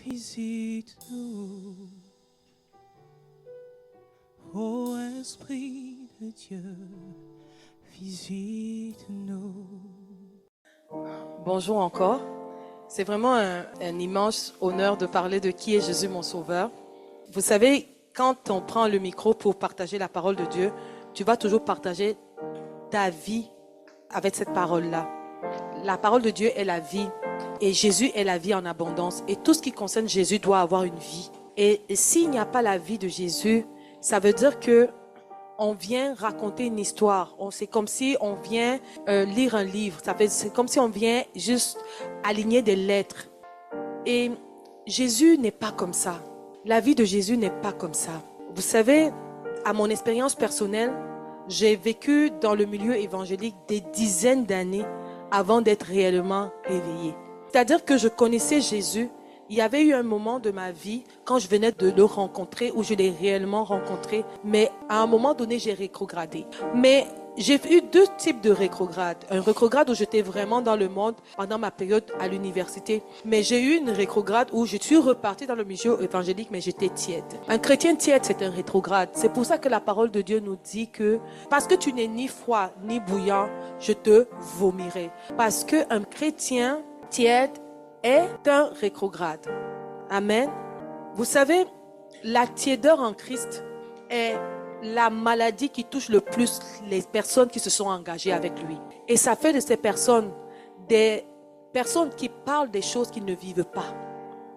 visite-nous, ô Esprit de Dieu, visite-nous. Bonjour encore. C'est vraiment un immense honneur de parler de qui est Jésus mon Sauveur. Vous savez, quand on prend le micro pour partager la parole de Dieu, tu vas toujours partager ta vie avec cette parole-là. La parole de Dieu est la vie et Jésus est la vie en abondance. Et tout ce qui concerne Jésus doit avoir une vie. Et s'il n'y a pas la vie de Jésus, ça veut dire que on vient raconter une histoire. C'est comme si on vient lire un livre. C'est comme si on vient juste aligner des lettres. Et Jésus n'est pas comme ça. La vie de Jésus n'est pas comme ça. Vous savez, à mon expérience personnelle, j'ai vécu dans le milieu évangélique des dizaines d'années avant d'être réellement réveillée. C'est-à-dire que je connaissais Jésus. Il y avait eu un moment de ma vie quand je venais de le rencontrer, où je l'ai réellement rencontré, mais à un moment donné, j'ai rétrogradé. Mais j'ai eu deux types de rétrograde. Un rétrograde où j'étais vraiment dans le monde pendant ma période à l'université, mais j'ai eu une rétrograde où je suis repartie dans le milieu évangélique, mais j'étais tiède. Un chrétien tiède, c'est un rétrograde. C'est pour ça que la parole de Dieu nous dit que parce que tu n'es ni froid ni bouillant, je te vomirai. Parce qu'un chrétien tiède est un rétrograde. Amen. Vous savez, la tiédeur en Christ est la maladie qui touche le plus les personnes qui se sont engagées avec lui. Et ça fait de ces personnes des personnes qui parlent des choses qu'ils ne vivent pas.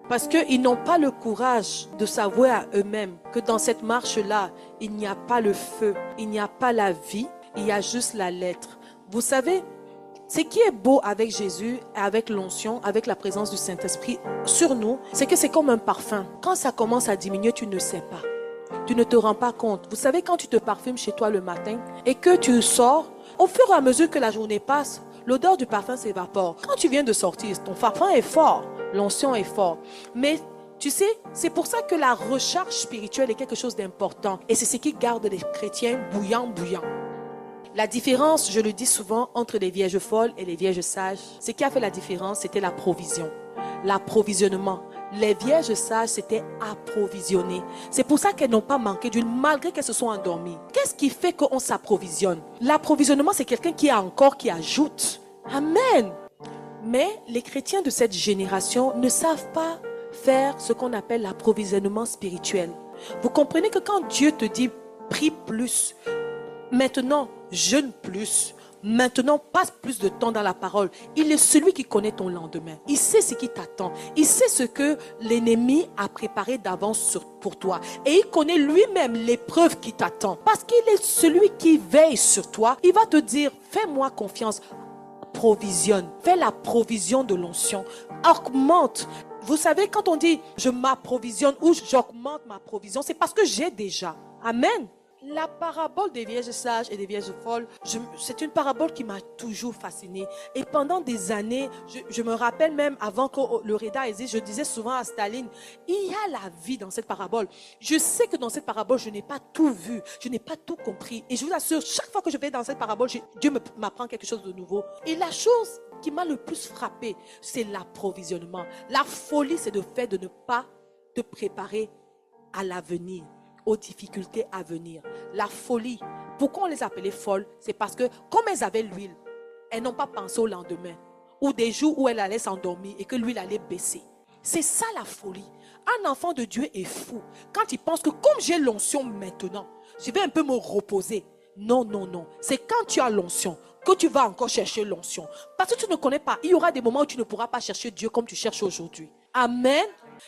Parce qu'ils n'ont pas le courage de s'avouer à eux-mêmes que dans cette marche-là, il n'y a pas le feu, il n'y a pas la vie, il y a juste la lettre. Vous savez, ce qui est beau avec Jésus, avec l'onction, avec la présence du Saint-Esprit sur nous, c'est que c'est comme un parfum. Quand ça commence à diminuer, tu ne sais pas. Tu ne te rends pas compte. Vous savez, quand tu te parfumes chez toi le matin et que tu sors, au fur et à mesure que la journée passe, l'odeur du parfum s'évapore. Quand tu viens de sortir, ton parfum est fort, l'onction est fort. Mais tu sais, c'est pour ça que la recharge spirituelle est quelque chose d'important. Et c'est ce qui garde les chrétiens bouillants. La différence, je le dis souvent, entre les vierges folles et les vierges sages, ce qui a fait la différence, c'était la provision, l'approvisionnement. Les vierges sages s'étaient approvisionnées. C'est pour ça qu'elles n'ont pas manqué d'huile, malgré qu'elles se sont endormies. Qu'est-ce qui fait qu'on s'approvisionne? L'approvisionnement, c'est quelqu'un qui a encore, qui ajoute. Amen. Mais les chrétiens de cette génération ne savent pas faire ce qu'on appelle l'approvisionnement spirituel. Vous comprenez que quand Dieu te dit « prie plus », maintenant, jeûne plus. Maintenant, passe plus de temps dans la parole. Il est celui qui connaît ton lendemain. Il sait ce qui t'attend. Il sait ce que l'ennemi a préparé d'avance pour toi. Et il connaît lui-même l'épreuve qui t'attend. Parce qu'il est celui qui veille sur toi. Il va te dire, fais-moi confiance. Provisionne. Fais la provision de l'onction. Augmente. Vous savez, quand on dit, je m'approvisionne ou j'augmente ma provision, c'est parce que j'ai déjà. Amen. La parabole des vierges sages et des vierges folles, c'est une parabole qui m'a toujours fascinée. Et pendant des années, je me rappelle même avant que le Reda existe, je disais souvent à Staline, il y a la vie dans cette parabole. Je sais que dans cette parabole, je n'ai pas tout vu, je n'ai pas tout compris. Et je vous assure, chaque fois que je vais dans cette parabole, Dieu m'apprend quelque chose de nouveau. Et la chose qui m'a le plus frappé, c'est l'approvisionnement. La folie, c'est le fait de ne pas te préparer à l'avenir, aux difficultés à venir. La folie, pourquoi on les appelait folles? C'est parce que comme elles avaient l'huile, elles n'ont pas pensé au lendemain ou des jours où elles allaient s'endormir et que l'huile allait baisser. C'est ça la folie. Un enfant de Dieu est fou quand il pense que comme j'ai l'onction maintenant, je vais un peu me reposer. Non. C'est quand tu as l'onction que tu vas encore chercher l'onction. Parce que tu ne connais pas. Il y aura des moments où tu ne pourras pas chercher Dieu comme tu cherches aujourd'hui. Amen.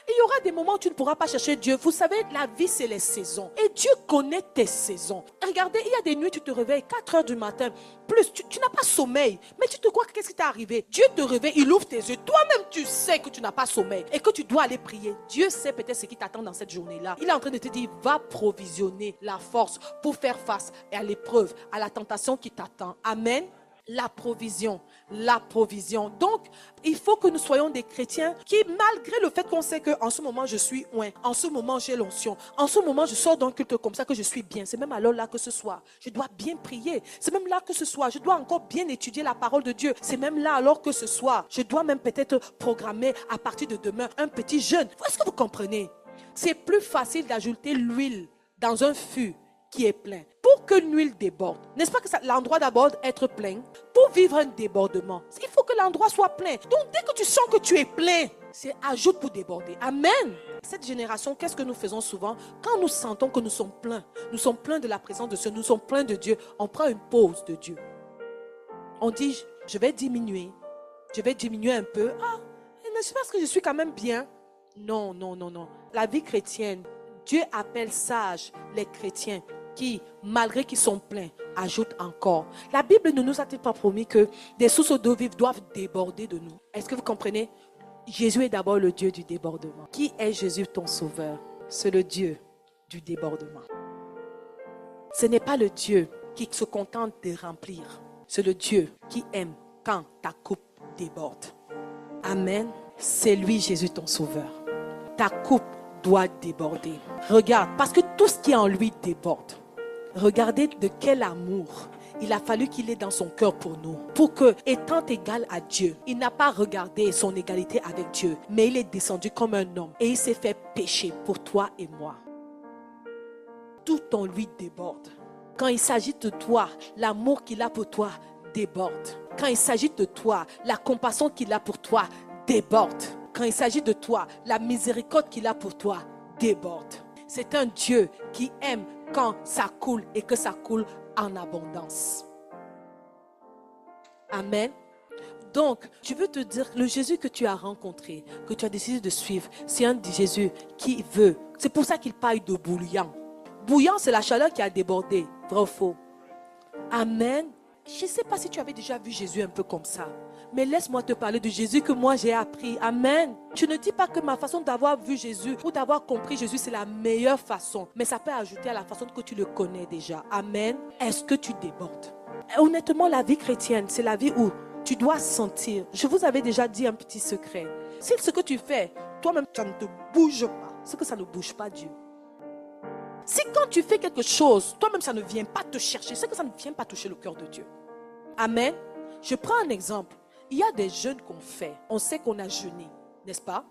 Il y aura des moments où tu ne pourras pas chercher Dieu. Vous savez, la vie, c'est les saisons. Et Dieu connaît tes saisons. Regardez, il y a des nuits, tu te réveilles 4 heures du matin. Plus, tu n'as pas sommeil. Mais tu te crois que qu'est-ce qui t'est arrivé? Dieu te réveille, il ouvre tes yeux. Toi-même, tu sais que tu n'as pas sommeil et que tu dois aller prier. Dieu sait peut-être ce qui t'attend dans cette journée-là. Il est en train de te dire, va provisionner la force pour faire face à l'épreuve, à la tentation qui t'attend. Amen. La provision, la provision. Donc, il faut que nous soyons des chrétiens qui, malgré le fait qu'on sait qu'en ce moment je suis oint, en ce moment j'ai l'onction, en ce moment je sors d'un culte comme ça que je suis bien, c'est même alors là que ce soir, je dois bien prier. C'est même là que ce soir, je dois encore bien étudier la parole de Dieu. C'est même là alors que ce soir, je dois même peut-être programmer à partir de demain un petit jeûne. Est-ce que vous comprenez? C'est plus facile d'ajouter l'huile dans un fût qui est plein. Pour que l'huile déborde, n'est-ce pas que l'endroit d'abord être plein? Pour vivre un débordement, il faut que l'endroit soit plein. Donc dès que tu sens que tu es plein, c'est ajoute pour déborder. Amen. Cette génération, qu'est-ce que nous faisons souvent? Quand nous sentons que nous sommes pleins de la présence de Dieu, nous sommes pleins de Dieu, on prend une pause de Dieu. On dit, je vais diminuer un peu. Ah, mais c'est parce que je suis quand même bien. Non. La vie chrétienne, Dieu appelle sages les chrétiens qui, malgré qu'ils sont pleins, ajoutent encore. La Bible ne nous a-t-il pas promis que des sources d'eau vive doivent déborder de nous? Est-ce que vous comprenez? Jésus est d'abord le Dieu du débordement. Qui est Jésus, ton sauveur? C'est le Dieu du débordement. Ce n'est pas le Dieu qui se contente de remplir. C'est le Dieu qui aime quand ta coupe déborde. Amen. C'est lui, Jésus, ton sauveur. Ta coupe doit déborder. Regarde, parce que tout ce qui est en lui déborde. Regardez de quel amour il a fallu qu'il ait dans son cœur pour nous. Pour que, étant égal à Dieu, il n'a pas regardé son égalité avec Dieu, mais il est descendu comme un homme et il s'est fait pécher pour toi et moi. Tout en lui déborde. Quand il s'agit de toi, l'amour qu'il a pour toi déborde. Quand il s'agit de toi, la compassion qu'il a pour toi déborde. Quand il s'agit de toi, la miséricorde qu'il a pour toi déborde. C'est un Dieu qui aime quand ça coule et que ça coule en abondance. Amen. Donc, je veux te dire, le Jésus que tu as rencontré, que tu as décidé de suivre, c'est un Jésus qui veut. C'est pour ça qu'il parle de bouillant. Bouillant, c'est la chaleur qui a débordé. Vrai ou faux? Amen. Je ne sais pas si tu avais déjà vu Jésus un peu comme ça. Mais laisse-moi te parler de Jésus que moi j'ai appris. Amen. Je ne dis pas que ma façon d'avoir vu Jésus ou d'avoir compris Jésus, c'est la meilleure façon. Mais ça peut ajouter à la façon que tu le connais déjà. Amen. Est-ce que tu débordes? Honnêtement, la vie chrétienne, c'est la vie où tu dois sentir. Je vous avais déjà dit un petit secret. Si ce que tu fais, toi-même, ça ne te bouge pas, c'est que ça ne bouge pas Dieu. Si quand tu fais quelque chose, toi-même, ça ne vient pas te chercher, c'est que ça ne vient pas toucher le cœur de Dieu. Amen. Je prends un exemple. Il y a des jeûnes qu'on fait. On sait qu'on a jeûné, n'est-ce pas?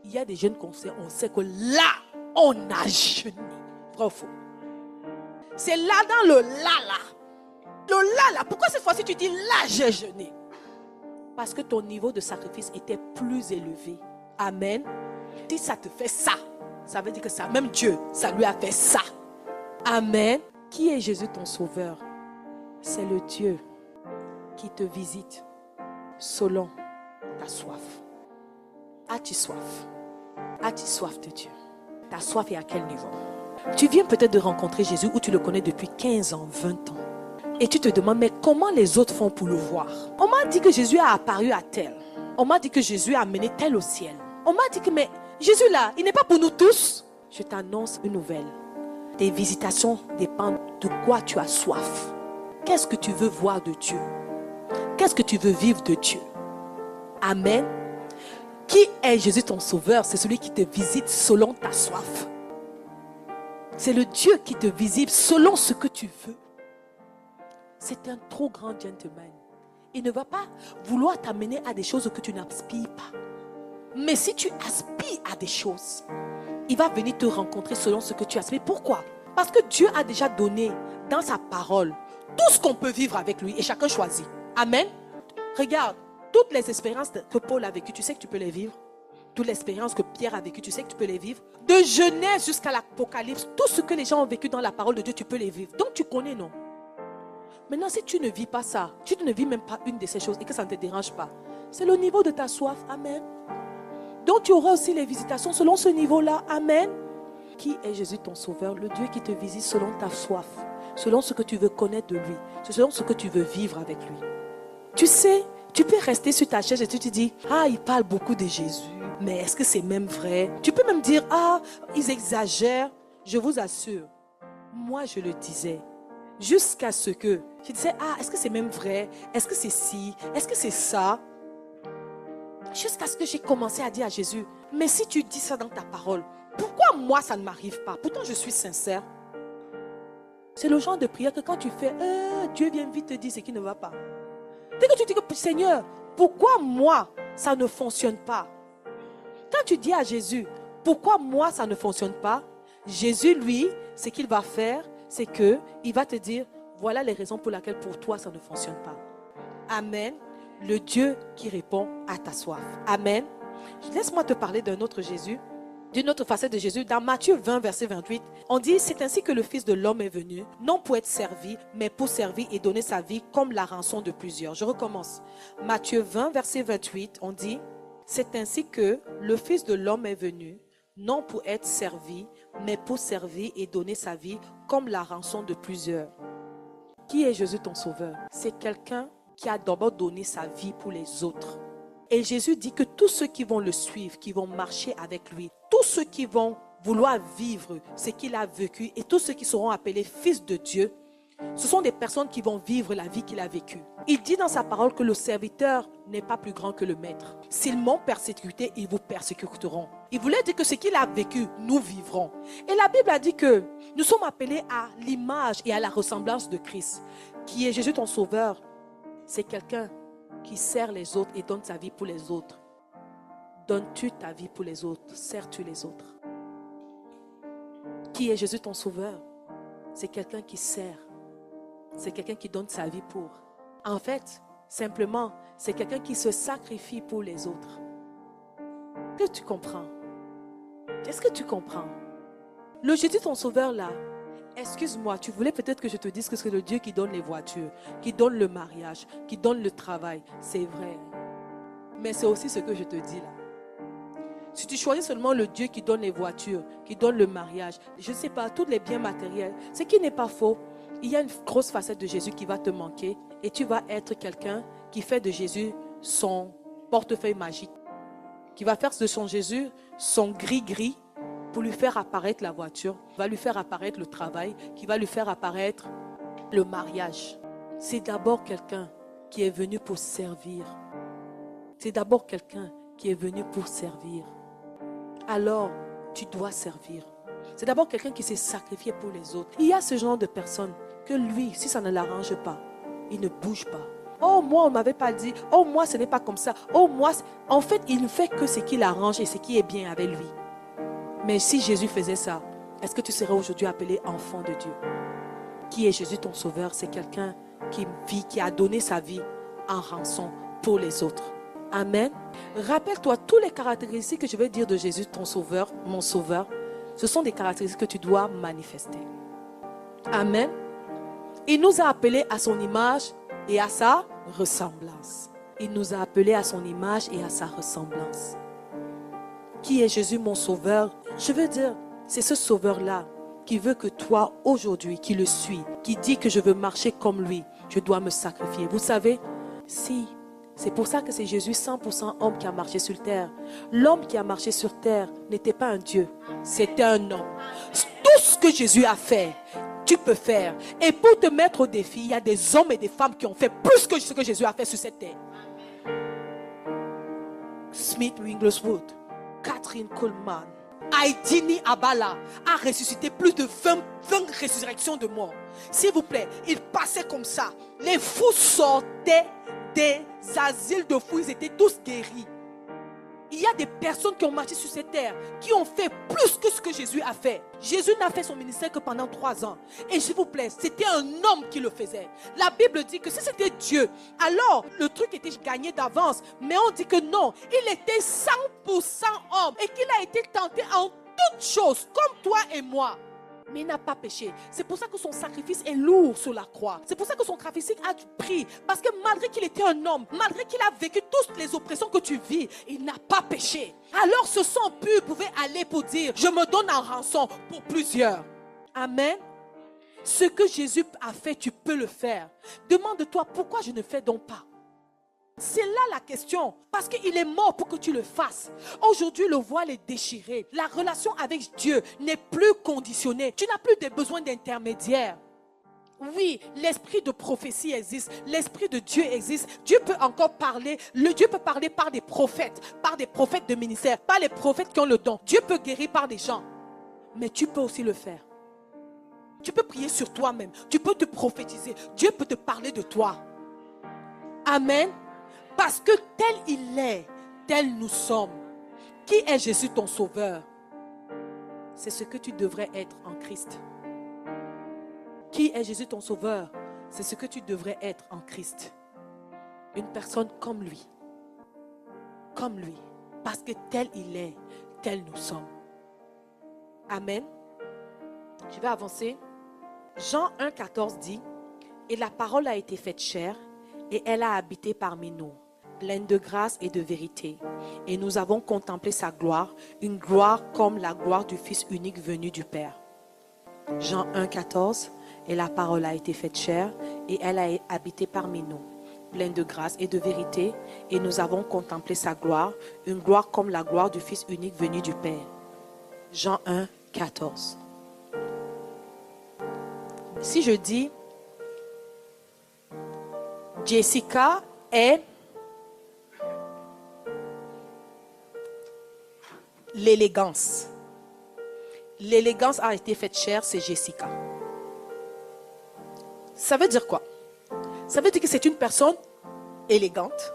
Il y a des jeûnes qu'on fait. On sait que là, on a jeûné. Vrai ou faux? C'est là dans le là. Le là. Pourquoi cette fois-ci tu dis là, j'ai jeûné? Parce que ton niveau de sacrifice était plus élevé. Amen. Si ça te fait ça, ça veut dire que ça, même Dieu, ça lui a fait ça. Amen. Qui est Jésus ton sauveur? C'est le Dieu qui te visite selon ta soif. As-tu soif? As-tu soif de Dieu? Ta soif est à quel niveau? Tu viens peut-être de rencontrer Jésus ou tu le connais depuis 15 ans, 20 ans. Et tu te demandes, mais comment les autres font pour le voir? On m'a dit que Jésus a apparu à tel. On m'a dit que Jésus a amené tel au ciel. On m'a dit que, mais Jésus là, il n'est pas pour nous tous. Je t'annonce une nouvelle. Tes visitations dépendent de quoi tu as soif. Qu'est-ce que tu veux voir de Dieu? Qu'est-ce que tu veux vivre de Dieu? Amen. Qui est Jésus ton sauveur? C'est celui qui te visite selon ta soif. C'est le Dieu qui te visite selon ce que tu veux. C'est un trop grand gentleman. Il ne va pas vouloir t'amener à des choses que tu n'aspires pas. Mais si tu aspires à des choses, il va venir te rencontrer selon ce que tu aspires. Pourquoi? Parce que Dieu a déjà donné dans sa parole tout ce qu'on peut vivre avec lui et chacun choisit. Amen. Regarde, toutes les expériences que Paul a vécues, tu sais que tu peux les vivre. Toutes les expériences que Pierre a vécues, tu sais que tu peux les vivre. De Genèse jusqu'à l'Apocalypse, tout ce que les gens ont vécu dans la parole de Dieu, tu peux les vivre. Donc tu connais, non? Maintenant, si tu ne vis pas ça, tu ne vis même pas une de ces choses et que ça ne te dérange pas, c'est le niveau de ta soif. Amen. Donc tu auras aussi les visitations selon ce niveau-là. Amen. Qui est Jésus ton sauveur? Le Dieu qui te visite selon ta soif, selon ce que tu veux connaître de lui, selon ce que tu veux vivre avec lui. Tu sais, tu peux rester sur ta chaise et tu te dis, ah, il parle beaucoup de Jésus, mais est-ce que c'est même vrai? Tu peux même dire, ah, ils exagèrent. Je vous assure, moi je le disais, Jusqu'à ce que je disais, est-ce que c'est même vrai? Est-ce que c'est ci? Est-ce que c'est ça? Jusqu'à ce que j'ai commencé à dire à Jésus, mais si tu dis ça dans ta parole, pourquoi moi ça ne m'arrive pas? Pourtant je suis sincère. C'est le genre de prière que quand tu fais, Dieu vient vite te dire ce qui ne va pas. Dès que tu dis que Seigneur, pourquoi moi ça ne fonctionne pas? Quand tu dis à Jésus, pourquoi moi ça ne fonctionne pas? Jésus, lui, ce qu'il va faire, c'est qu'il va te dire, voilà les raisons pour lesquelles pour toi ça ne fonctionne pas. Amen. Le Dieu qui répond à ta soif. Amen. Laisse-moi te parler d'un autre Jésus, d'une autre facette de Jésus. Dans Matthieu 20, verset 28, on dit, c'est ainsi que le Fils de l'homme est venu, non pour être servi, mais pour servir et donner sa vie comme la rançon de plusieurs. Je recommence. Matthieu 20, verset 28, on dit, c'est ainsi que le Fils de l'homme est venu, non pour être servi, mais pour servir et donner sa vie comme la rançon de plusieurs. Qui est Jésus ton sauveur? C'est quelqu'un qui a d'abord donné sa vie pour les autres. Et Jésus dit que tous ceux qui vont le suivre, qui vont marcher avec lui, tous ceux qui vont vouloir vivre ce qu'il a vécu et tous ceux qui seront appelés fils de Dieu, ce sont des personnes qui vont vivre la vie qu'il a vécue. Il dit dans sa parole que le serviteur n'est pas plus grand que le maître. S'ils m'ont persécuté, ils vous persécuteront. Il voulait dire que ce qu'il a vécu, nous vivrons. Et la Bible a dit que nous sommes appelés à l'image et à la ressemblance de Christ. Qui est Jésus ton sauveur? C'est quelqu'un qui sert les autres et donne sa vie pour les autres. Donnes-tu ta vie pour les autres? Sers-tu les autres? Qui est Jésus ton sauveur? C'est quelqu'un qui sert. C'est quelqu'un qui donne sa vie pour. En fait, simplement, c'est quelqu'un qui se sacrifie pour les autres. Est-ce que tu comprends? Est-ce que tu comprends? Le Jésus ton sauveur là, excuse-moi, tu voulais peut-être que je te dise que c'est le Dieu qui donne les voitures, qui donne le mariage, qui donne le travail. C'est vrai. Mais c'est aussi ce que je te dis là. Si tu choisis seulement le Dieu qui donne les voitures, qui donne le mariage, je ne sais pas, tous les biens matériels, ce qui n'est pas faux, il y a une grosse facette de Jésus qui va te manquer et tu vas être quelqu'un qui fait de Jésus son portefeuille magique, qui va faire de son Jésus son gris-gris pour lui faire apparaître la voiture, va lui faire apparaître le travail, qui va lui faire apparaître le mariage. C'est d'abord quelqu'un qui est venu pour servir. C'est d'abord quelqu'un qui est venu pour servir. Alors, tu dois servir. C'est d'abord quelqu'un qui s'est sacrifié pour les autres. Il y a ce genre de personnes que lui, si ça ne l'arrange pas, il ne bouge pas. Oh, moi, on ne m'avait pas dit. Oh, moi, ce n'est pas comme ça. Oh, moi, en fait, il ne fait que ce qui l'arrange et ce qui est bien avec lui. Mais si Jésus faisait ça, est-ce que tu serais aujourd'hui appelé enfant de Dieu? Qui est Jésus ton sauveur? C'est quelqu'un qui vit, qui a donné sa vie en rançon pour les autres. Amen. Rappelle-toi, toutes les caractéristiques que je vais dire de Jésus ton sauveur, mon sauveur, ce sont des caractéristiques que tu dois manifester. Amen. Il nous a appelés à son image et à sa ressemblance. Il nous a appelés à son image et à sa ressemblance. Qui est Jésus mon sauveur? Je veux dire, c'est ce sauveur-là qui veut que toi, aujourd'hui, qui le suis, qui dit que je veux marcher comme lui, je dois me sacrifier. Vous savez, si, c'est pour ça que c'est Jésus 100% homme qui a marché sur terre. L'homme qui a marché sur terre n'était pas un Dieu, c'était un homme. Tout ce que Jésus a fait, tu peux faire. Et pour te mettre au défi, il y a des hommes et des femmes qui ont fait plus que ce que Jésus a fait sur cette terre. Smith Wigglesworth, Catherine Coleman, Aïdini Abala a ressuscité plus de 20 résurrections de morts. S'il vous plaît, il passait comme ça. Les fous sortaient des asiles de fous, ils étaient tous guéris. Il y a des personnes qui ont marché sur cette terre, qui ont fait plus que ce que Jésus a fait. Jésus n'a fait son ministère que pendant 3 ans. Et s'il vous plaît, c'était un homme qui le faisait. La Bible dit que si c'était Dieu, alors le truc était gagné d'avance. Mais on dit que non, il était 100% homme et qu'il a été tenté en toutes choses, comme toi et moi. Mais il n'a pas péché. C'est pour ça que son sacrifice est lourd sur la croix. C'est pour ça que son sacrifice a du prix. Parce que malgré qu'il était un homme, malgré qu'il a vécu toutes les oppressions que tu vis, il n'a pas péché. Alors ce sang pur pouvait aller pour dire, je me donne en rançon pour plusieurs. Amen. Ce que Jésus a fait, tu peux le faire. Demande-toi, pourquoi je ne fais donc pas? C'est là la question, parce qu'il est mort pour que tu le fasses. Aujourd'hui, le voile est déchiré. La relation avec Dieu n'est plus conditionnée. Tu n'as plus de besoin d'intermédiaire. Oui, l'esprit de prophétie existe. L'esprit de Dieu existe. Dieu peut encore parler. Dieu peut parler par des prophètes de ministère, par les prophètes qui ont le don. Dieu peut guérir par des gens. Mais tu peux aussi le faire. Tu peux prier sur toi-même. Tu peux te prophétiser. Dieu peut te parler de toi. Amen. Parce que tel il est, tel nous sommes. Qui est Jésus ton sauveur? C'est ce que tu devrais être en Christ. Qui est Jésus ton sauveur? C'est ce que tu devrais être en Christ. Une personne comme lui. Comme lui. Parce que tel il est, tel nous sommes. Amen. Je vais avancer. Jean 1,14 dit: et la parole a été faite chair, et elle a habité parmi nous, pleine de grâce et de vérité. Et nous avons contemplé sa gloire, une gloire comme la gloire du Fils unique venu du Père. Jean 1,14, et la parole a été faite chair, et elle a habité parmi nous, pleine de grâce et de vérité. Et nous avons contemplé sa gloire, une gloire comme la gloire du Fils unique venu du Père. Jean 1,14. Si je dis, Jessica est l'élégance. L'élégance a été faite chair, c'est Jessica. Ça veut dire quoi? Ça veut dire que c'est une personne élégante,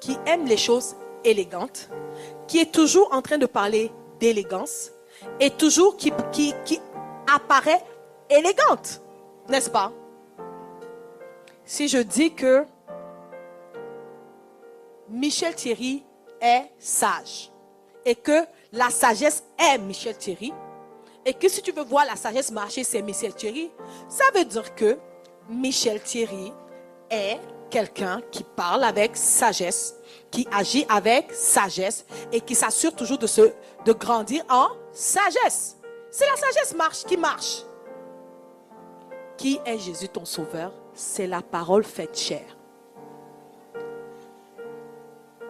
qui aime les choses élégantes, qui est toujours en train de parler d'élégance, et toujours qui apparaît élégante. N'est-ce pas? Si je dis que Michel Thierry est sage et que la sagesse est Michel Thierry et que si tu veux voir la sagesse marcher, c'est Michel Thierry, ça veut dire que Michel Thierry est quelqu'un qui parle avec sagesse, qui agit avec sagesse et qui s'assure toujours de grandir en sagesse. C'est la sagesse qui marche. Qui est Jésus ton sauveur? C'est la parole faite chair.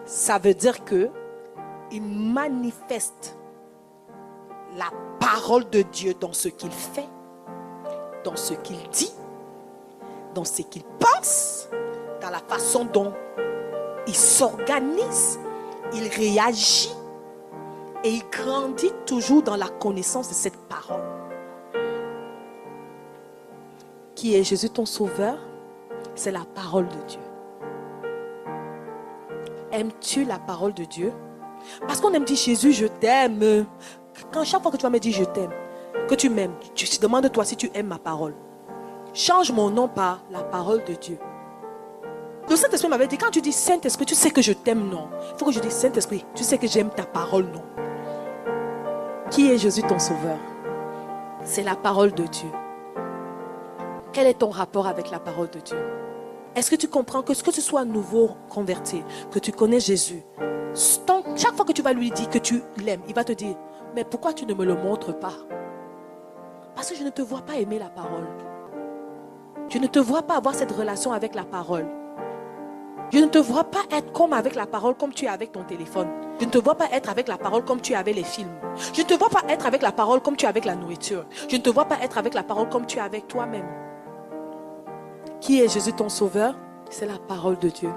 Ça veut dire que il manifeste la parole de Dieu dans ce qu'il fait, dans ce qu'il dit, dans ce qu'il pense, dans la façon dont il s'organise, il réagit et il grandit toujours dans la connaissance de cette parole. Qui est Jésus ton sauveur? C'est la parole de Dieu. Aimes-tu la parole de Dieu? Parce qu'on aime dire Jésus, je t'aime. Chaque fois que tu vas me dire je t'aime, que tu m'aimes, tu demandes-toi si tu aimes ma parole. Change mon nom par la parole de Dieu. Le Saint-Esprit m'avait dit, quand tu dis Saint-Esprit, tu sais que je t'aime, non? Il faut que je dise Saint-Esprit, tu sais que j'aime ta parole, non? Qui est Jésus ton sauveur? C'est la parole de Dieu. Quel est ton rapport avec la parole de Dieu? Est-ce que tu comprends que ce que tu sois nouveau converti, que tu connais Jésus, chaque fois que tu vas lui dire que tu l'aimes, il va te dire, mais pourquoi tu ne me le montres pas? Parce que je ne te vois pas aimer la parole. Je ne te vois pas avoir cette relation avec la parole. Je ne te vois pas être comme avec la parole comme tu es avec ton téléphone. Je ne te vois pas être avec la parole comme tu es avec les films. Je ne te vois pas être avec la parole comme tu es avec la nourriture. Je ne te vois pas être avec la parole comme tu es avec toi-même. Qui est Jésus ton sauveur? C'est la parole de Dieu.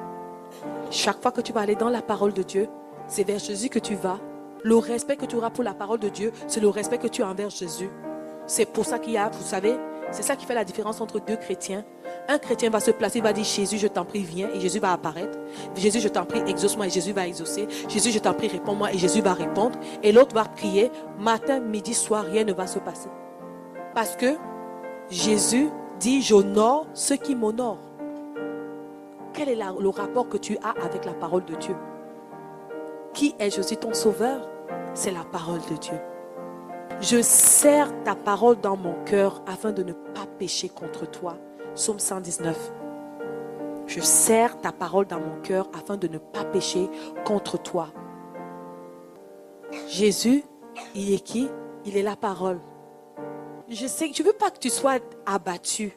Chaque fois que tu vas aller dans la parole de Dieu, c'est vers Jésus que tu vas. Le respect que tu auras pour la parole de Dieu, c'est le respect que tu as envers Jésus. C'est pour ça qu'il y a, vous savez, c'est ça qui fait la différence entre deux chrétiens. Un chrétien va se placer, il va dire Jésus, je t'en prie, viens, et Jésus va apparaître. Jésus, je t'en prie, exauce-moi, et Jésus va exaucer. Jésus, je t'en prie, réponds-moi, et Jésus va répondre. Et l'autre va prier, matin, midi, soir, rien ne va se passer. Parce que Jésus dit, j'honore ceux qui m'honorent. Quel est le rapport que tu as avec la parole de Dieu? Qui est Jésus ton sauveur? C'est la parole de Dieu. Je serre ta parole dans mon cœur afin de ne pas pécher contre toi. Psaume 119. Je serre ta parole dans mon cœur afin de ne pas pécher contre toi. Jésus, il est qui? Il est la parole. Je ne veux pas que tu sois abattu.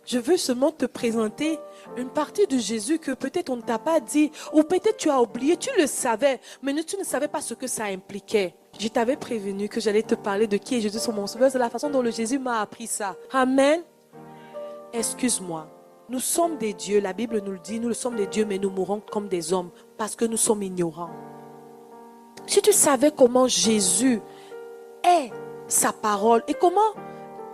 Je veux seulement te présenter une partie de Jésus que peut-être on ne t'a pas dit, ou peut-être tu as oublié, tu le savais, mais tu ne savais pas ce que ça impliquait. Je t'avais prévenu que j'allais te parler de qui est Jésus sur mon sauveur, c'est la façon dont le Jésus m'a appris ça. Amen. excuse-moi. Nous sommes des dieux, la Bible nous le dit, nous sommes des dieux, mais nous mourons comme des hommes parce que nous sommes ignorants. Si tu savais comment Jésus est sa parole et comment,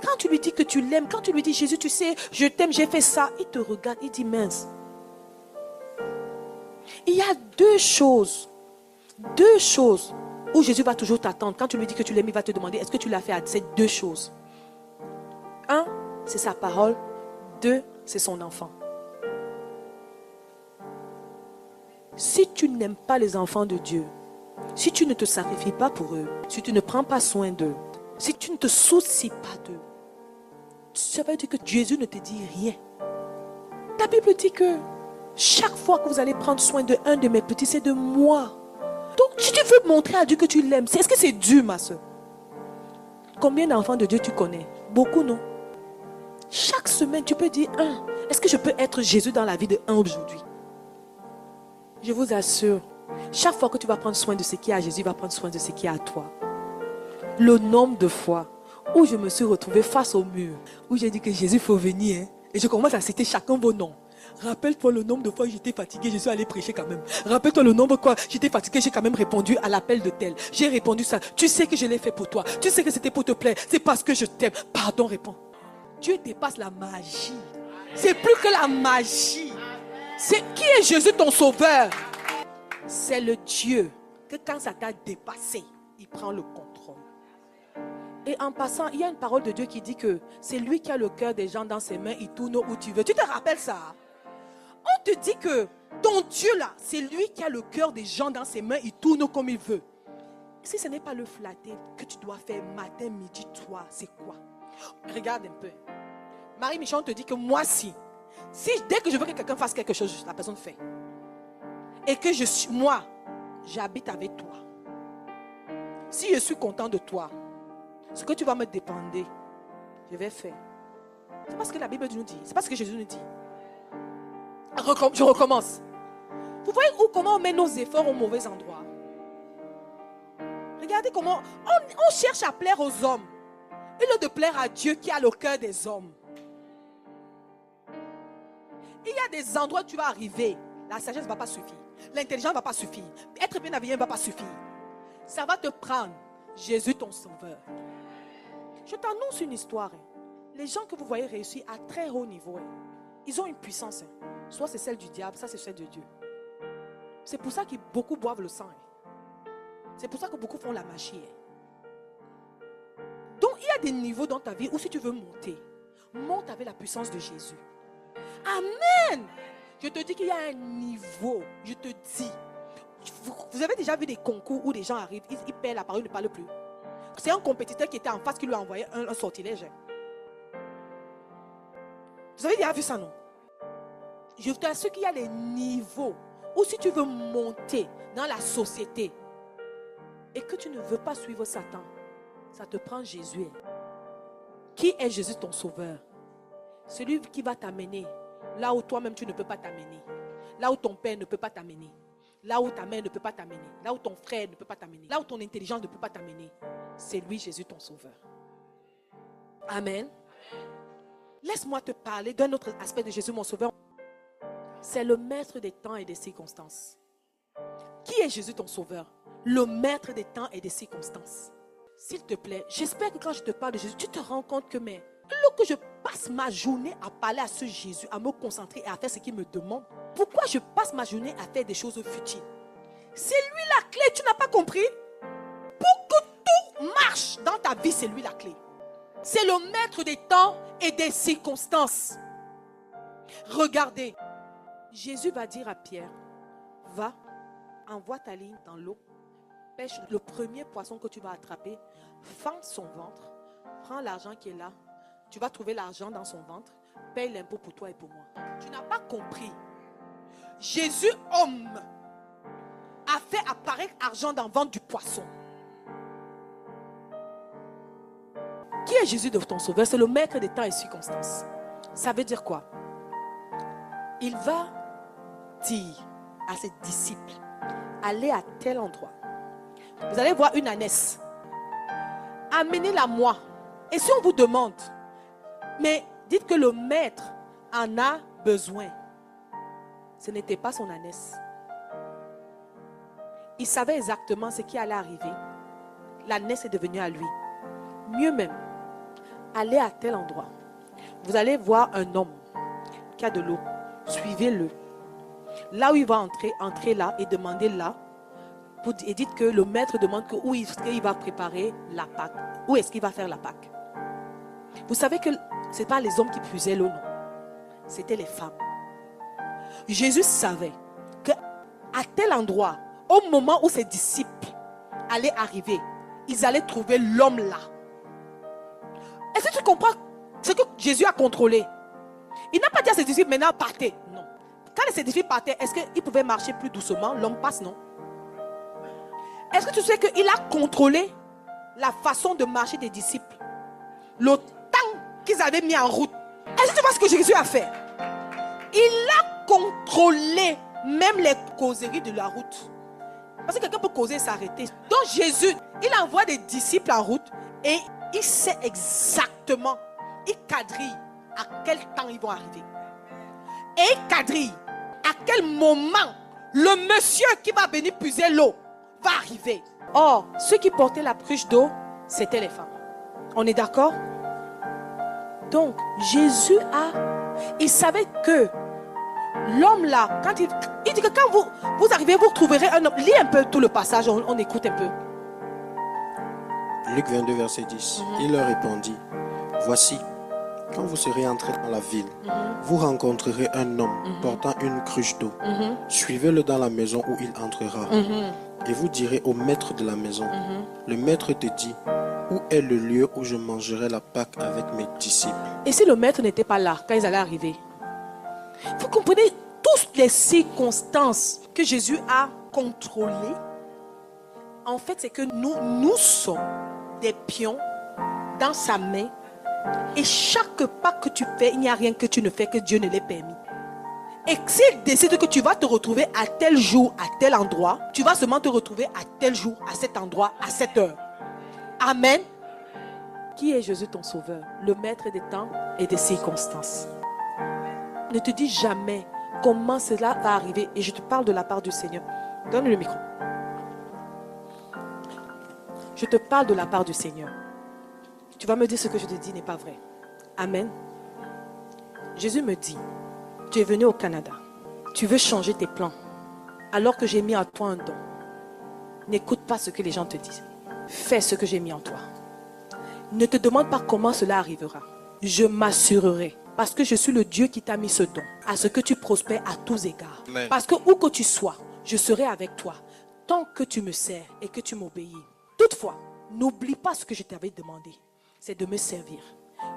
quand tu lui dis que tu l'aimes, quand tu lui dis Jésus, tu sais, je t'aime, j'ai fait ça, il te regarde, il dit mince. Il y a deux choses où Jésus va toujours t'attendre. Quand tu lui dis que tu l'aimes, il va te demander, est-ce que tu l'as fait à ces deux choses? Un, c'est sa parole. Deux, c'est son enfant. Si tu n'aimes pas les enfants de Dieu, si tu ne te sacrifies pas pour eux, si tu ne prends pas soin d'eux, si tu ne te soucies pas d'eux, ça veut dire que Jésus ne te dit rien. La Bible dit que chaque fois que vous allez prendre soin de un de mes petits, c'est de moi. Donc, si tu veux montrer à Dieu que tu l'aimes, est-ce que c'est dur, ma soeur? Combien d'enfants de Dieu tu connais? Beaucoup, non? Chaque semaine, tu peux dire, est-ce que je peux être Jésus dans la vie de un aujourd'hui? Je vous assure, chaque fois que tu vas prendre soin de ce qui est à Jésus, il va prendre soin de ce qui est à toi. Le nombre de fois où je me suis retrouvée face au mur, où j'ai dit que Jésus, il faut venir, et je commence à citer chacun vos noms. Rappelle-toi le nombre de fois où j'étais fatigué, je suis allé prêcher quand même. Rappelle-toi le nombre de fois j'étais fatigué, j'ai quand même répondu à l'appel de tel. J'ai répondu ça. Tu sais que je l'ai fait pour toi. Tu sais que c'était pour te plaire. C'est parce que je t'aime. Pardon, réponds. Dieu dépasse la magie. C'est plus que la magie. C'est qui est Jésus ton sauveur? C'est le Dieu que quand ça t'a dépassé, il prend le contrôle. Et en passant, il y a une parole de Dieu qui dit que c'est lui qui a le cœur des gens dans ses mains, il tourne où tu veux. Tu te rappelles ça? On te dit que ton Dieu là, c'est lui qui a le cœur des gens dans ses mains, il tourne comme il veut. Si ce n'est pas le flatter que tu dois faire matin, midi, soir, c'est quoi? Regarde un peu. Marie Michon te dit que moi si dès que je veux que quelqu'un fasse quelque chose, la personne fait. Et que moi, j'habite avec toi. Si je suis content de toi, ce que tu vas me demander, je vais faire. C'est pas ce que la Bible nous dit. C'est pas ce que Jésus nous dit. Je recommence. Vous voyez comment on met nos efforts au mauvais endroit. Regardez comment on cherche à plaire aux hommes. Et lieu de plaire à Dieu qui a le cœur des hommes. Il y a des endroits où tu vas arriver. La sagesse ne va pas suffire. L'intelligence ne va pas suffire. Être bien habillé ne va pas suffire. Ça va te prendre Jésus ton sauveur. Je t'annonce une histoire. Les gens que vous voyez réussir à très haut niveau, ils ont une puissance. Soit c'est celle du diable, ça c'est celle de Dieu. C'est pour ça que beaucoup boivent le sang. C'est pour ça que beaucoup font la magie. Donc il y a des niveaux dans ta vie où si tu veux monter, monte avec la puissance de Jésus. Amen. Je te dis qu'il y a un niveau. Je te dis. Vous avez déjà vu des concours où des gens arrivent, ils perdent la parole, ils ne parlent plus. C'est un compétiteur qui était en face qui lui a envoyé un sortilège. Vous avez déjà vu ça, non? Je t'assure qu'il y a des niveaux où si tu veux monter dans la société et que tu ne veux pas suivre Satan, ça te prend Jésus. Qui est Jésus ton sauveur? Celui qui va t'amener là où toi-même tu ne peux pas t'amener. Là où ton père ne peut pas t'amener. Là où ta mère ne peut pas t'amener. Là où ton frère ne peut pas t'amener. Là où ton intelligence ne peut pas t'amener. C'est lui Jésus ton sauveur. Amen. Laisse-moi te parler d'un autre aspect de Jésus mon sauveur. C'est le maître des temps et des circonstances. Qui est Jésus ton sauveur? Le maître des temps et des circonstances. S'il te plaît, j'espère que quand je te parle de Jésus, tu te rends compte que lorsque je passe ma journée à parler à ce Jésus, à me concentrer et à faire ce qu'il me demande, pourquoi je passe ma journée à faire des choses futiles? C'est lui la clé, tu n'as pas compris? Pour que tout marche dans ta vie, c'est lui la clé. C'est le maître des temps et des circonstances. Regardez, Jésus va dire à Pierre, va, envoie ta ligne dans l'eau, pêche le premier poisson que tu vas attraper, fends son ventre, prends l'argent qui est là, tu vas trouver l'argent dans son ventre, paye l'impôt pour toi et pour moi. Tu n'as pas compris. Jésus, homme, a fait apparaître argent dans le ventre du poisson. Qui est Jésus de ton sauveur? C'est le maître des temps et circonstances. Ça veut dire quoi? Il va dire à ses disciples, allez à tel endroit. Vous allez voir une ânesse. Amenez-la moi. Et si on vous demande, mais Dites que le maître en a besoin. Ce n'était pas son ânesse. Il savait exactement ce qui allait arriver. L'ânesse est devenue à lui. Mieux même, allez à tel endroit. Vous allez voir un homme qui a de l'eau. Suivez-le. Là où il va entrer, entrez là et demandez là. Et dites que le maître demande que où est-ce qu'il va préparer la Pâque. Où est-ce qu'il va faire la Pâque. Vous savez que ce n'est pas les hommes qui puisaient l'eau, non. C'était les femmes. Jésus savait qu'à tel endroit, au moment où ses disciples allaient arriver, ils allaient trouver l'homme là. Est-ce que tu comprends ce que Jésus a contrôlé? Il n'a pas dit à ses disciples, maintenant partez. Non. Quand ses disciples partaient, est-ce qu'ils pouvaient marcher plus doucement? L'homme passe, non? Est-ce que tu sais qu'il a contrôlé la façon de marcher des disciples? Le temps qu'ils avaient mis en route. Est-ce que tu vois ce que Jésus a fait? Il a contrôlé même les causeries de la route. Parce que quelqu'un peut causer et s'arrêter. Donc Jésus, il envoie des disciples en route et il sait exactement, il quadrille à quel temps ils vont arriver. Et il quadrille à quel moment le monsieur qui va venir puiser l'eau va arriver. Or, ceux qui portaient la cruche d'eau, c'était les femmes. On est d'accord? Donc, Jésus il savait que l'homme là, quand il dit que quand vous arrivez, vous trouverez un homme. Lis un peu tout le passage, on écoute un peu. Luc 22, verset 10. Il leur répondit, voici, quand vous serez entrés dans la ville, vous rencontrerez un homme portant une cruche d'eau. Suivez-le dans la maison où il entrera. Et vous direz au maître de la maison, le maître te dit, où est le lieu où je mangerai la Pâque avec mes disciples? Et si le maître n'était pas là quand ils allaient arriver? Vous comprenez toutes les circonstances que Jésus a contrôlées. En fait, c'est que nous sommes des pions dans sa main. Et chaque pas que tu fais, il n'y a rien que tu ne fais que Dieu ne l'ait permis. Et s'il décide que tu vas te retrouver à tel jour, à tel endroit, tu vas seulement te retrouver à tel jour, à cet endroit, à cette heure. Amen. Qui est Jésus ton sauveur? Le maître des temps et des circonstances. Ne te dis jamais comment cela va arriver. Et je te parle de la part du Seigneur. Donne le micro. Je te parle de la part du Seigneur. Tu vas me dire ce que je te dis n'est pas vrai. Amen. Jésus me dit, tu es venu au Canada. Tu veux changer tes plans. Alors que j'ai mis en toi un don. N'écoute pas ce que les gens te disent. Fais ce que j'ai mis en toi. Ne te demande pas comment cela arrivera. Je m'assurerai. Parce que je suis le Dieu qui t'a mis ce don. À ce que tu prospères à tous égards. Amen. Parce que où que tu sois, je serai avec toi. Tant que tu me sers et que tu m'obéis. Toutefois, n'oublie pas ce que je t'avais demandé. C'est de me servir.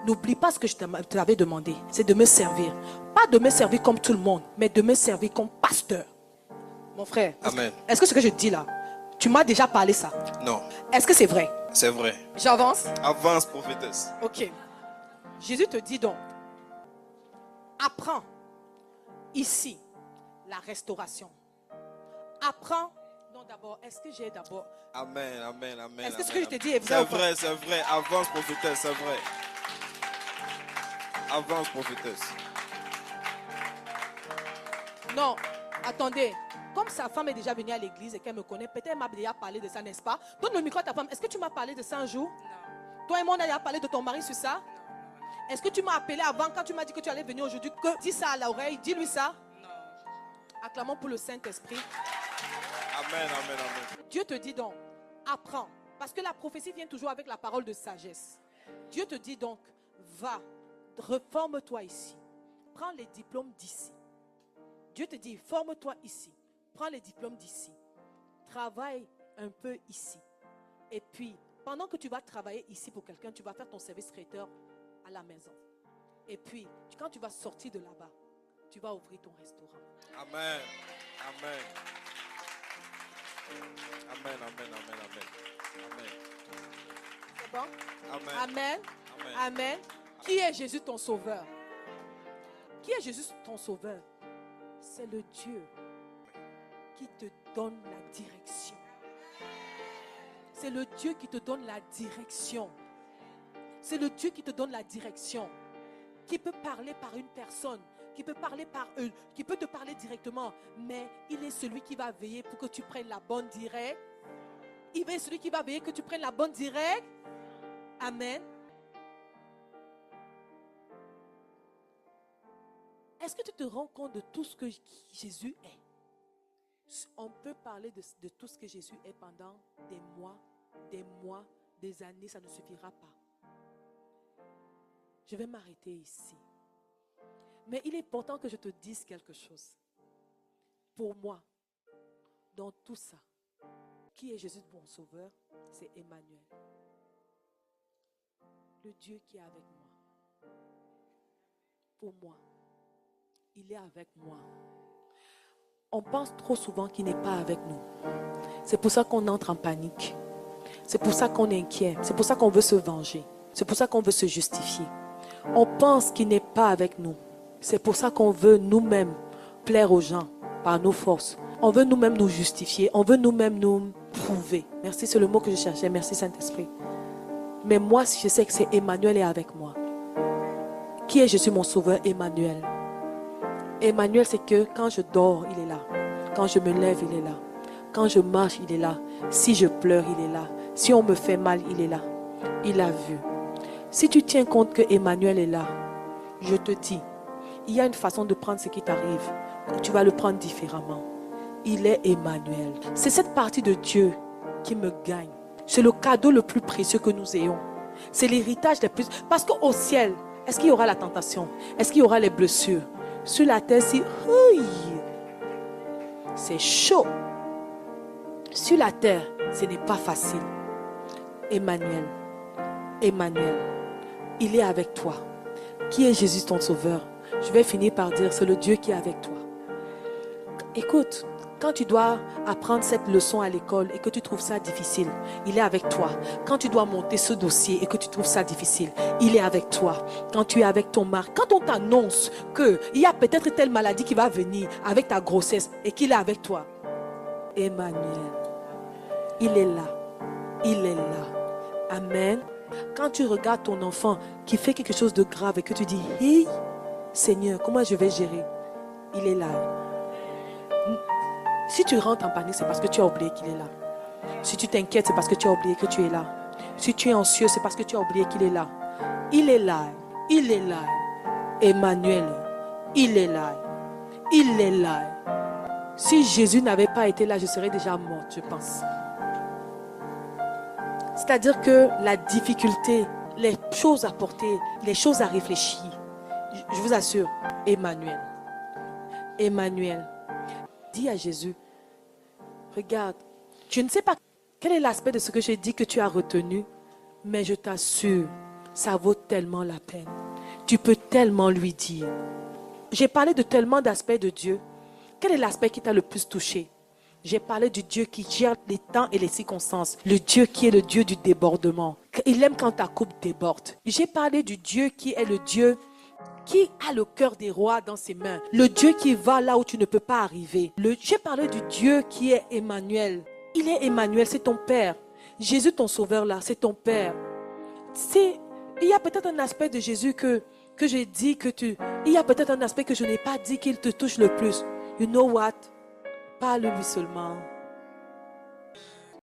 N'oublie pas ce que je t'avais demandé. C'est de me servir. Pas de me servir comme tout le monde. Mais de me servir comme pasteur. Mon frère. Amen. Est-ce que ce que je dis là, tu m'as déjà parlé ça? Non. Est-ce que c'est vrai? C'est vrai. J'avance? Avance, prophétesse. Ok. Jésus te dit donc, apprends ici la restauration. Apprends. Non, d'abord, est-ce que j'ai d'abord... Amen, amen, amen. Est-ce que ce que je te dis est vrai? C'est vrai, c'est vrai. Avance, prophétesse, c'est vrai. Avance, prophétesse. Non, attendez. Comme sa femme est déjà venue à l'église et qu'elle me connaît, peut-être elle m'a déjà parlé de ça, n'est-ce pas? Donne le micro à ta femme. Est-ce que tu m'as parlé de ça un jour? Non. Toi et moi, on a déjà parlé de ton mari sur ça? Non. Est-ce que tu m'as appelé avant, quand tu m'as dit que tu allais venir aujourd'hui, que dis ça à l'oreille, dis-lui ça? Non. Acclamons pour le Saint-Esprit. Amen, amen, amen. Dieu te dit donc, apprends. Parce que la prophétie vient toujours avec la parole de sagesse. Dieu te dit donc, va, reforme-toi ici. Prends les diplômes d'ici. Dieu te dit, forme-toi ici. Prends les diplômes d'ici. Travaille un peu ici. Et puis, pendant que tu vas travailler ici pour quelqu'un, tu vas faire ton service traiteur à la maison. Et puis, quand tu vas sortir de là-bas, tu vas ouvrir ton restaurant. Amen. Amen. Amen, amen, amen, amen. Amen. C'est bon? Amen. Amen. Amen. Amen. Qui est Jésus ton sauveur? Qui est Jésus ton sauveur? C'est le Dieu qui te donne la direction. C'est le Dieu qui te donne la direction. C'est le Dieu qui te donne la direction. qui peut parler par une personne, qui peut parler par eux, qui peut te parler directement, mais il est celui qui va veiller pour que tu prennes la bonne directe. Il est celui qui va veiller que tu prennes la bonne directe. Amen. Est-ce que tu te rends compte de tout ce que Jésus est? On peut parler de tout ce que Jésus est pendant des mois, des années, ça ne suffira pas. Je vais m'arrêter ici. Mais il est important que je te dise quelque chose. Pour moi, dans tout ça, qui est Jésus mon sauveur? C'est Emmanuel. Le Dieu qui est avec moi. Pour moi, il est avec moi. On pense trop souvent qu'il n'est pas avec nous. C'est pour ça qu'on entre en panique. C'est pour ça qu'on est inquiet. C'est pour ça qu'on veut se venger. C'est pour ça qu'on veut se justifier. On pense qu'il n'est pas avec nous. C'est pour ça qu'on veut nous-mêmes plaire aux gens par nos forces. On veut nous-mêmes nous justifier. On veut nous-mêmes nous prouver. Merci, c'est le mot que je cherchais. Merci Saint-Esprit. Mais moi, je sais que c'est Emmanuel est avec moi. Qui est Jésus mon sauveur? Emmanuel. Emmanuel, c'est que quand je dors, il est là. Quand je me lève, il est là. Quand je marche, il est là. Si je pleure, il est là. Si on me fait mal, il est là. Il a vu. Si tu tiens compte que Emmanuel est là, je te dis, il y a une façon de prendre ce qui t'arrive. Tu vas le prendre différemment. Il est Emmanuel. C'est cette partie de Dieu qui me gagne. C'est le cadeau le plus précieux que nous ayons. C'est l'héritage le plus... Parce qu'au ciel, est-ce qu'il y aura la tentation? Est-ce qu'il y aura les blessures? Sur la terre, c'est chaud. Sur la terre, ce n'est pas facile. Emmanuel, Emmanuel, il est avec toi. Qui est Jésus ton sauveur? Je vais finir par dire, c'est le Dieu qui est avec toi. Écoute, quand tu dois apprendre cette leçon à l'école et que tu trouves ça difficile, il est avec toi. Quand tu dois monter ce dossier et que tu trouves ça difficile, il est avec toi. Quand tu es avec ton mari, quand on t'annonce qu'il y a peut-être telle maladie qui va venir avec ta grossesse et qu'il est avec toi, Emmanuel, il est là. Il est là. Amen. Quand tu regardes ton enfant qui fait quelque chose de grave et que tu dis, hey, Seigneur, comment je vais gérer? Il est là. Si tu rentres en panique, c'est parce que tu as oublié qu'il est là. Si tu t'inquiètes, c'est parce que tu as oublié que tu es là. Si tu es anxieux, c'est parce que tu as oublié qu'il est là. Il est là. Il est là. Emmanuel, il est là. Il est là. Si Jésus n'avait pas été là, je serais déjà morte, je pense. C'est-à-dire que la difficulté, les choses à porter, les choses à réfléchir, je vous assure, Emmanuel. Emmanuel. Dis à Jésus, regarde, je ne sais pas quel est l'aspect de ce que j'ai dit que tu as retenu, mais je t'assure, ça vaut tellement la peine. Tu peux tellement lui dire. J'ai parlé de tellement d'aspects de Dieu. Quel est l'aspect qui t'a le plus touché? J'ai parlé du Dieu qui gère les temps et les circonstances. Le Dieu qui est le Dieu du débordement. Il aime quand ta coupe déborde. J'ai parlé du Dieu qui est le Dieu qui a le cœur des rois dans ses mains. Le Dieu qui va là où tu ne peux pas arriver. J'ai parlé du Dieu qui est Emmanuel. Il est Emmanuel, c'est ton Père. Jésus, ton sauveur là, c'est ton Père. Il y a peut-être un aspect de Jésus que j'ai dit que il y a peut-être un aspect que je n'ai pas dit qu'il te touche le plus. You know what? Parle-lui seulement.